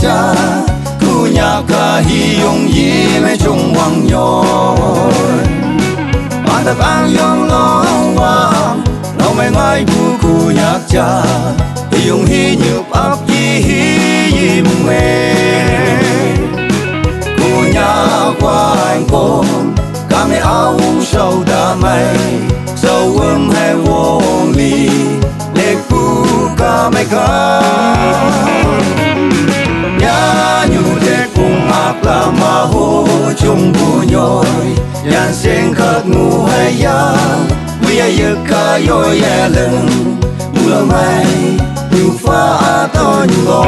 cha cu nhà ca hi yong yi me chung wang nhoi mà tập an yong lo wa nó mày ngay cu nhà cha hi yong hi nhụp ấp yi mê cu nhà qua anh cô ca mẹ áo sâu đã mây sâu hay vô ly lệ cu ca mẹ ca nhà nhu để cùng áp là mà hô chung bu nhoi yan sen khát ngu hay ya vì ai giờ ca yoi ya lưng mưa mai nhu pha to nhu lo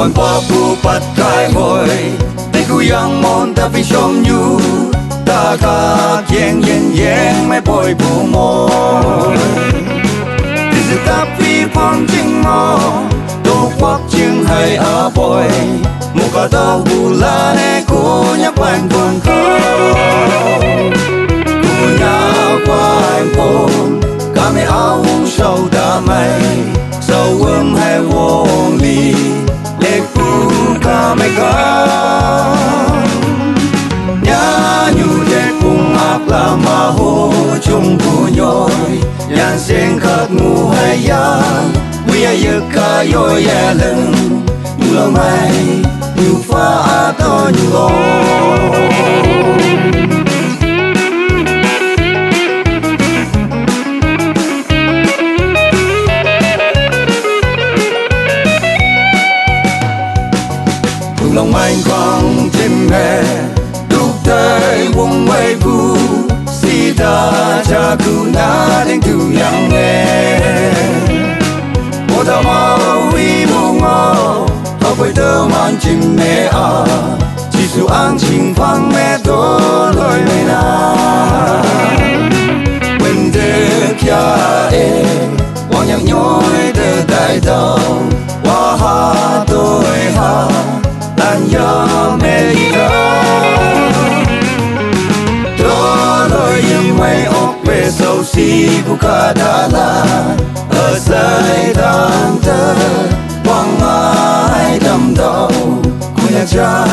วันพอผู้ปัดกายหอยแต่กูยังมองตาไปชมอยู่ตาขาเคียงเย็นไม่ปล่อยผู้มองที่จะตับพี่พองจริงมอตัวควักจึงให้อาปล่อยมุกตาหูลาในกูอยากเป็นคนเขากูอยากเป็นคนก็ไม่เอาเศร้าดาไม่เศร้าให้วงลีlệ cu ca mẹ ca nhà nhu để cùng áp là mà hô chung bu nhoi yan sen khát ngu hay ya vì ai giờ ca yoi ya lưng mưa mai nhu pha to nhu lo lòng anh quăng chim hè đúc tới vùng mây bu si ta cha cu na đến tu yang nghe một thao mau vi mong ngó học với tơ man chim mẹ à chỉ su an chim phang mẹ to lời mẹ na quên thế kia e quăng nhang nhoi tơ đại đầu hoa ha tôi ha anh mẹ ca đó lời em mây ốc về sâu xí của cả đà la ở dài đàn tơ quăng ai đầm đầu của nhà cha